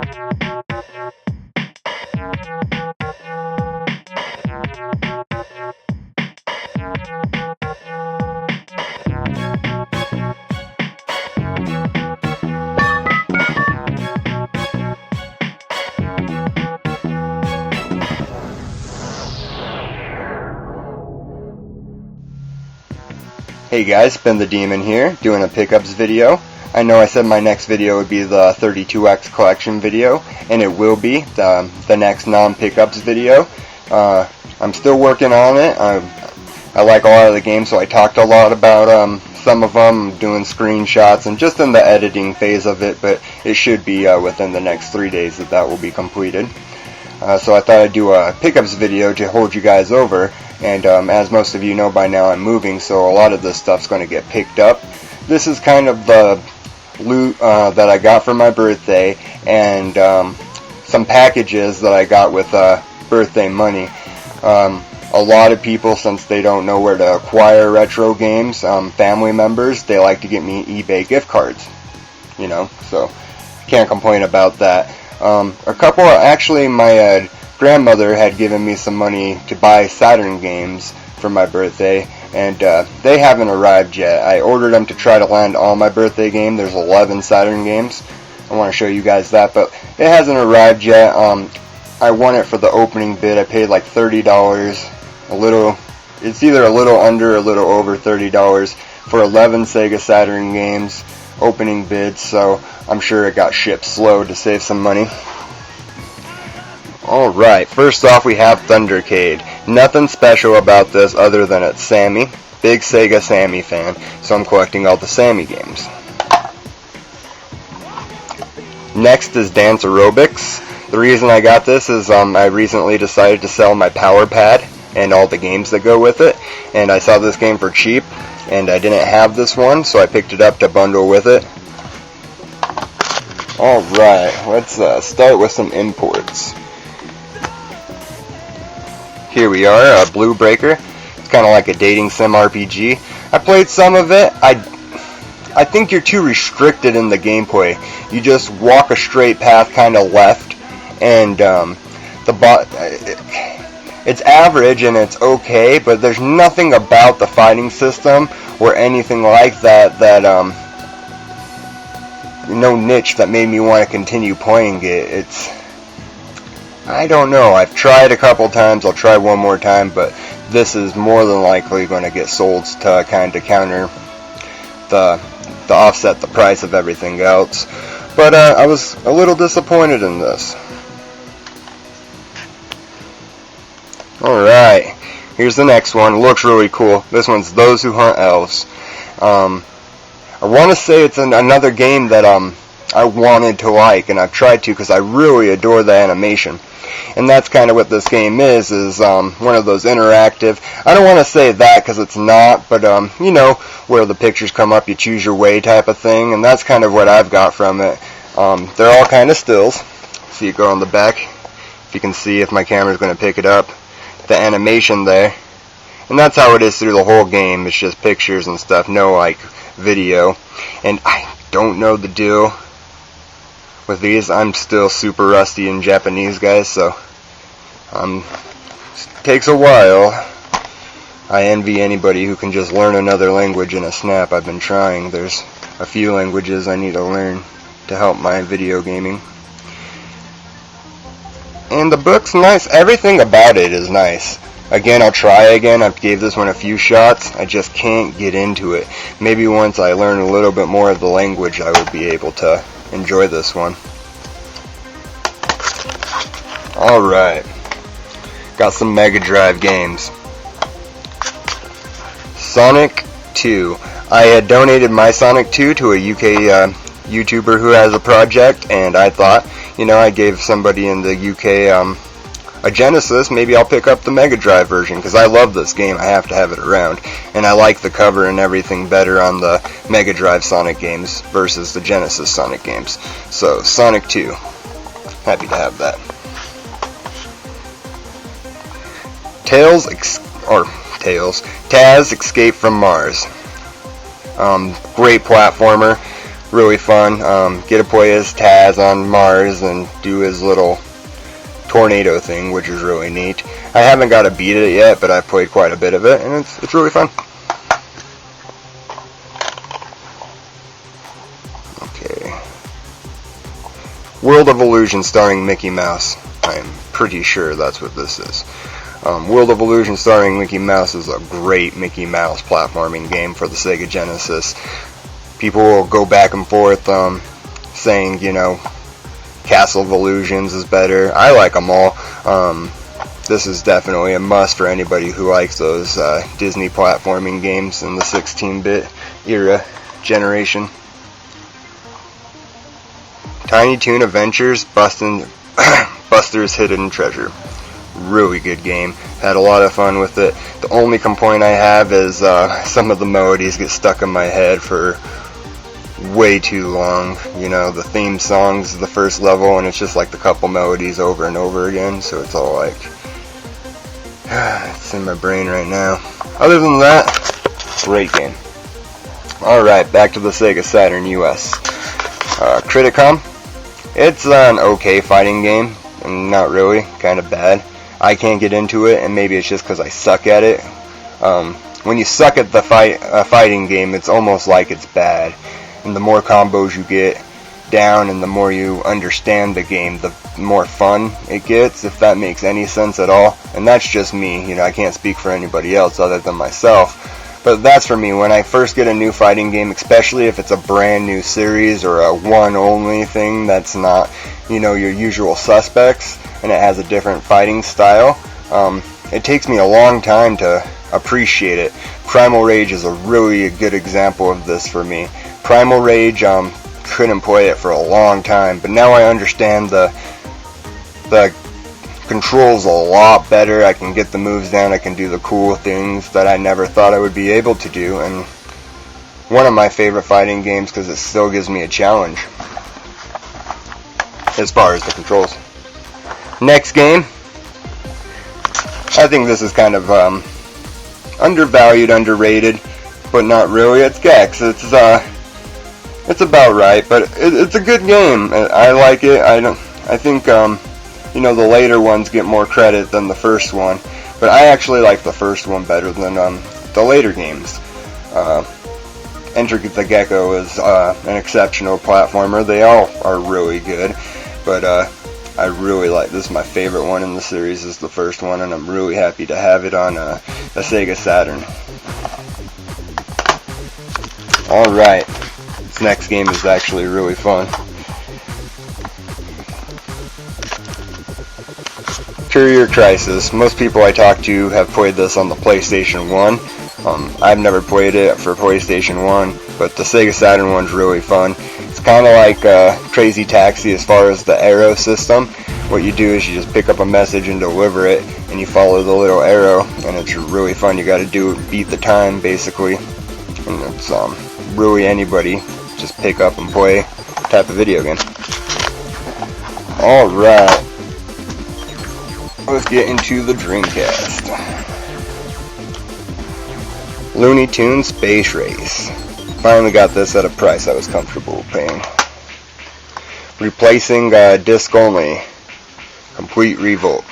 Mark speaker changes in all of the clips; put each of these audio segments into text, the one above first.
Speaker 1: Hey guys, Ben the Demon here, doing a pickups video. I know I said my next video would be the 32X collection video, and it will be the next non-pickups video. I'm still working on it. I like a lot of the games, so I talked a lot about some of them, doing screenshots, and just in the editing phase of it, but it should be within the next 3 days that will be completed. So I thought I'd do a pickups video to hold you guys over, and as most of you know by now, I'm moving, so a lot of this stuff's going to get picked up. This is kind of the loot that I got for my birthday, and some packages that I got with birthday money. A lot of people, since they don't know where to acquire retro games, family members, they like to get me eBay gift cards, you know, so can't complain about that. A couple, actually, my grandmother had given me some money to buy Saturn games for my birthday, and they haven't arrived yet. I ordered them to try to land all my birthday game. There's 11 Saturn games. I want to show you guys that, but it hasn't arrived yet. I won it for the opening bid. I paid like $30, it's either a little under or a little over $30 for 11 Sega Saturn games, opening bid, so I'm sure it got shipped slow to save some money. Alright, first off we have Thundercade. Nothing special about this other than it's Sammy. Big Sega Sammy fan, so I'm collecting all the Sammy games. Next is Dance Aerobics. The reason I got this is I recently decided to sell my Power Pad and all the games that go with it, and I saw this game for cheap, and I didn't have this one, so I picked it up to bundle with it. Alright, let's start with some imports. Here we are, Blue Breaker. It's kind of like a dating sim RPG. I played some of it. I think you're too restricted in the gameplay. You just walk a straight path kind of left, and it's average and it's okay, but there's nothing about the fighting system or anything like that no niche that made me want to continue playing it. I don't know. I've tried a couple times. I'll try one more time, but this is more than likely going to get sold to kind of counter the offset the price of everything else. But I was a little disappointed in this. Alright, here's the next one. It looks really cool. This one's Those Who Hunt Elves. I want to say it's another game that I wanted to like, and I've tried to because I really adore the animation. And that's kind of what this game is one of those interactive, I don't want to say that because it's not, but you know, where the pictures come up, you choose your way type of thing, and that's kind of what I've got from it. They're all kind of stills. So you go on the back, if you can see, if my camera's going to pick it up, the animation there. And that's how it is through the whole game. It's just pictures and stuff, no like video. And I don't know the deal with these. I'm still super rusty in Japanese, guys, so takes a while. I envy anybody who can just learn another language in a snap. I've been trying. There's a few languages I need to learn to help my video gaming. And the book's nice. Everything about it is nice. Again, I'll try again. I gave this one a few shots. I just can't get into it. Maybe once I learn a little bit more of the language, I will be able to enjoy this one. Alright. Got some Mega Drive games. Sonic 2. I had donated my Sonic 2 to a UK YouTuber who has a project, and I thought, you know, I gave somebody in the UK a Genesis, maybe I'll pick up the Mega Drive version, because I love this game. I have to have it around, and I like the cover and everything better on the Mega Drive Sonic games versus the Genesis Sonic games. So, Sonic 2. Happy to have that. Taz Escape from Mars. Great platformer. really fun. Get to play as Taz on Mars and do his little tornado thing, which is really neat. I haven't got to beat it yet, but I played quite a bit of it, and it's really fun. Okay. World of Illusion starring Mickey Mouse. I'm pretty sure that's what this is. World of Illusion starring Mickey Mouse is a great Mickey Mouse platforming game for the Sega Genesis. People will go back and forth saying, you know, Castle of Illusions is better. I like them all. This is definitely a must for anybody who likes those Disney platforming games in the 16-bit era generation. Tiny Toon Adventures Buster's Hidden Treasure. Really good game. Had a lot of fun with it. The only complaint I have is some of the melodies get stuck in my head for way too long. You know, the theme song's the first level, and it's just like the couple melodies over and over again, so it's all like, it's in my brain right now. Other than that, great game. Alright, back to the Sega Saturn US. Criticom. It's an okay fighting game, and not really, kind of bad. I can't get into it, and maybe it's just because I suck at it. When you suck at the fighting game, it's almost like it's bad. And the more combos you get down and the more you understand the game, the more fun it gets, if that makes any sense at all. And that's just me, you know, I can't speak for anybody else other than myself. But that's for me. When I first get a new fighting game, especially if it's a brand new series or a one-only thing that's not, you know, your usual suspects, and it has a different fighting style, it takes me a long time to appreciate it. Primal Rage is a really good example of this for me. Primal Rage, couldn't play it for a long time, but now I understand the controls a lot better. I can get the moves down, I can do the cool things that I never thought I would be able to do, and one of my favorite fighting games because it still gives me a challenge as far as the controls. Next game, I think this is kind of undervalued, underrated, but not really. It's Gex. It's about right, but it's a good game. I like it. I think you know, the later ones get more credit than the first one, but I actually like the first one better than the later games. Enter the Gecko is an exceptional platformer. They all are really good, but I really like this. Is my favorite one in the series is the first one, and I'm really happy to have it on a Sega Saturn. Alright, this next game is actually really fun. Courier Crisis. Most people I talk to have played this on the PlayStation 1. I've never played it for PlayStation 1, but the Sega Saturn one's really fun. It's kind of like Crazy Taxi as far as the arrow system. What you do is you just pick up a message and deliver it, and you follow the little arrow, and it's really fun. You gotta beat the time, basically. And it's really anybody just pick up and play type of video game. Alright, let's get into the Dreamcast. Looney Tunes Space Race. Finally got this at a price I was comfortable paying. Replacing disc only. Complete Revolt.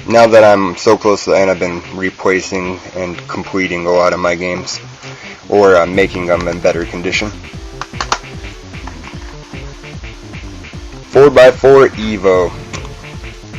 Speaker 1: Now that I'm so close to the end, I've been replacing and completing a lot of my games, or making them in better condition. 4x4 Evo.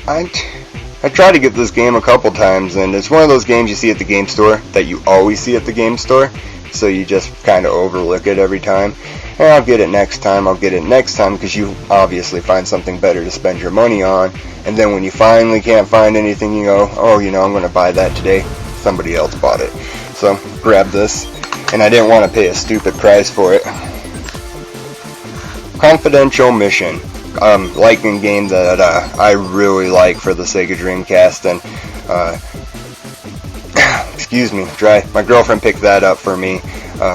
Speaker 1: I tried to get this game a couple times, and it's one of those games you see at the game store that you always see at the game store, so you just kind of overlook it every time. And I'll get it next time, because you obviously find something better to spend your money on, and then when you finally can't find anything, you go, oh, you know, I'm going to buy that today. Somebody else bought it. So, grab this, and I didn't want to pay a stupid price for it. Confidential Mission. Liking game that I really like for the Sega Dreamcast, and excuse me, dry. My girlfriend picked that up for me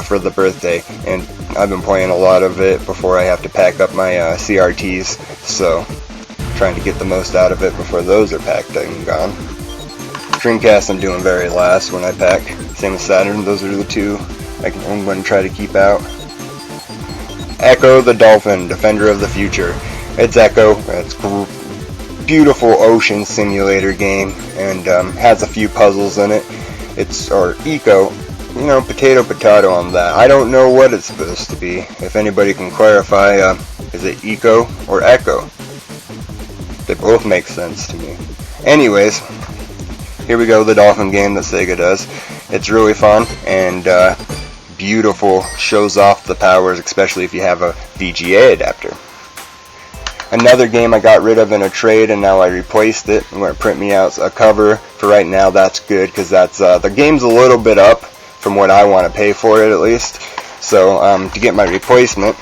Speaker 1: for the birthday, and I've been playing a lot of it before I have to pack up my CRTs, so trying to get the most out of it before those are packed and gone. Dreamcast I'm doing very last when I pack. Same with Saturn, those are the two I'm going to try to keep out. Echo the Dolphin, Defender of the Future. It's Echo. It's beautiful ocean simulator game, and has a few puzzles in it. Or Eco, potato on that. I don't know what it's supposed to be. If anybody can clarify, is it Eco or Echo? They both make sense to me. Anyways, here we go, the Dolphin game that Sega does. It's really fun and beautiful, shows off the powers, especially if you have a VGA adapter. Another game I got rid of in a trade, and now I replaced it. I'm going to print me out a cover. For right now, that's good, because that's the game's a little bit up from what I want to pay for it, at least. So, to get my replacement,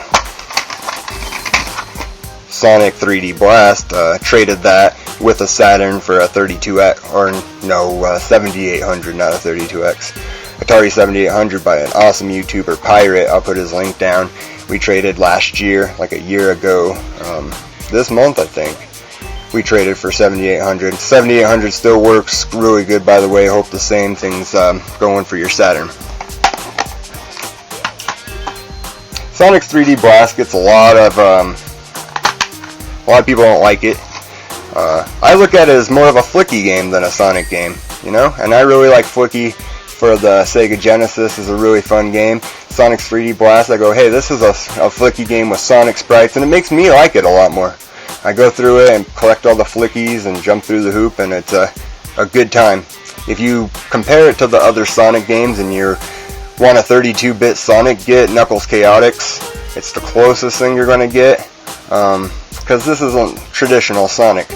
Speaker 1: Sonic 3D Blast, traded that with a Saturn for a 7800, not a 32X. Atari 7800 by an awesome YouTuber, Pirate. I'll put his link down. We traded last year, like a year ago, this month I think. We traded for 7800. 7800 still works really good, by the way. Hope the same thing's going for your Saturn. Sonic's 3D Blast gets a lot of people don't like it. I look at it as more of a flicky game than a Sonic game, and I really like flicky. For the Sega Genesis is a really fun game. Sonic's 3D Blast, I go, hey, this is a flicky game with Sonic sprites, and it makes me like it a lot more. I go through it and collect all the flickies and jump through the hoop, and it's a good time. If you compare it to the other Sonic games and you want a 32-bit Sonic, get Knuckles Chaotix. It's the closest thing you're going to get, because this isn't traditional Sonic.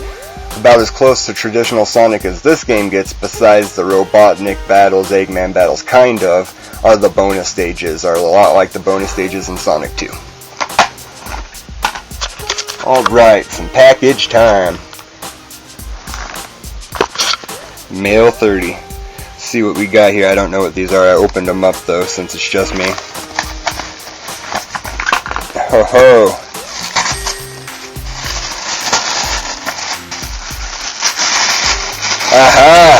Speaker 1: About as close to traditional Sonic as this game gets, besides the Robotnik battles, Eggman battles, kind of, are the bonus stages, are a lot like the bonus stages in Sonic 2. Alright, some package time. Mail 30. Let's see what we got here. I don't know what these are. I opened them up though, since it's just me. Ho ho. Aha!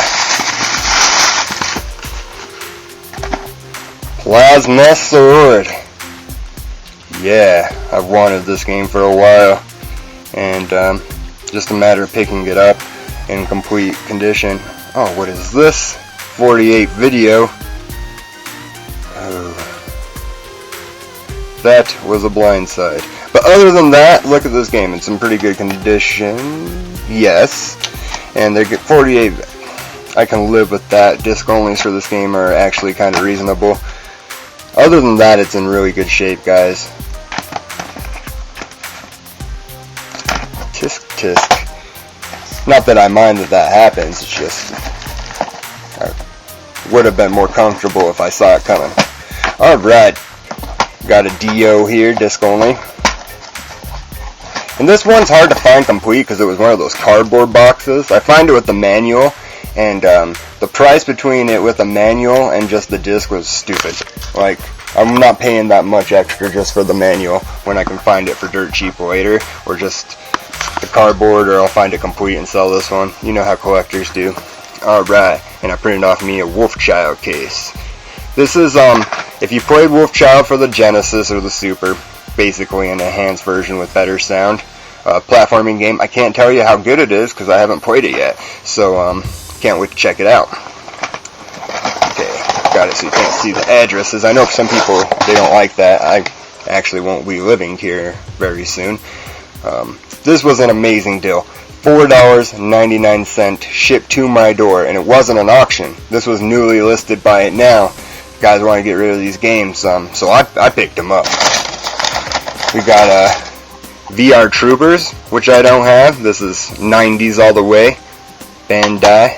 Speaker 1: Plasma Sword. Yeah, I've wanted this game for a while, and just a matter of picking it up in complete condition. Oh, what is this? 48 video. Oh, that was a blindside. But other than that, look at this game. It's in pretty good condition. Yes. And they get 48. I can live with that. Disc onlys for this game are actually kind of reasonable. Other than that, it's in really good shape, guys. Tisk tisk. Not that I mind that happens. It's just I would have been more comfortable if I saw it coming. All right, got a DO here, disc only. And this one's hard to find complete because it was one of those cardboard boxes. I find it with the manual, and the price between it with the manual and just the disc was stupid. Like, I'm not paying that much extra just for the manual when I can find it for dirt cheap later, or just the cardboard, or I'll find it complete and sell this one. You know how collectors do. Alright, and I printed off me a Wolfchild case. This is, if you played Wolfchild for the Genesis or the Super, basically an enhanced version with better sound, platforming game. I can't tell you how good it is because I haven't played it yet, so can't wait to check it out. Okay, got it so you can't see the addresses. I know some people, they don't like that. I actually won't be living here very soon. This was an amazing deal. $4.99 shipped to my door, and it wasn't an auction. This was newly listed by it now. Guys want to get rid of these games, so I picked them up. We got VR Troopers, which I don't have. This is 90s all the way. Bandai.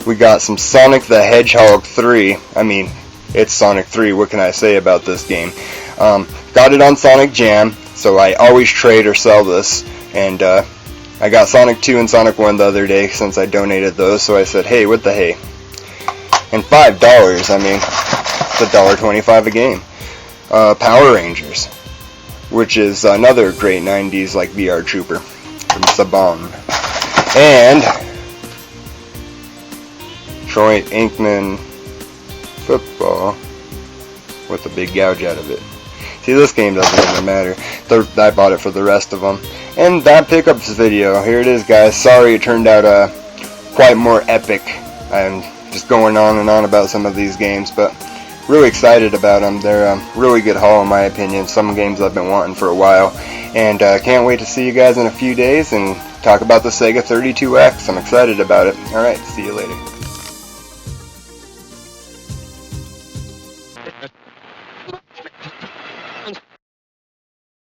Speaker 1: We got some Sonic the Hedgehog 3. I mean, it's Sonic 3. What can I say about this game? Got it on Sonic Jam, so I always trade or sell this. And I got Sonic 2 and Sonic 1 the other day since I donated those, so I said, hey, what the hey? And $5, I mean, it's $1.25 a game. Power Rangers, which is another great 90s like VR Trooper from Saban. And Troy Aikman football with a big gouge out of it. See, this game doesn't even matter. I bought it for the rest of them. And that pickups video, here it is, guys. Sorry it turned out quite more epic. I'm just going on and on about some of these games, but really excited about them. They're a really good haul in my opinion. Some games I've been wanting for a while. And can't wait to see you guys in a few days and talk about the Sega 32X. I'm excited about it. Alright, see you later.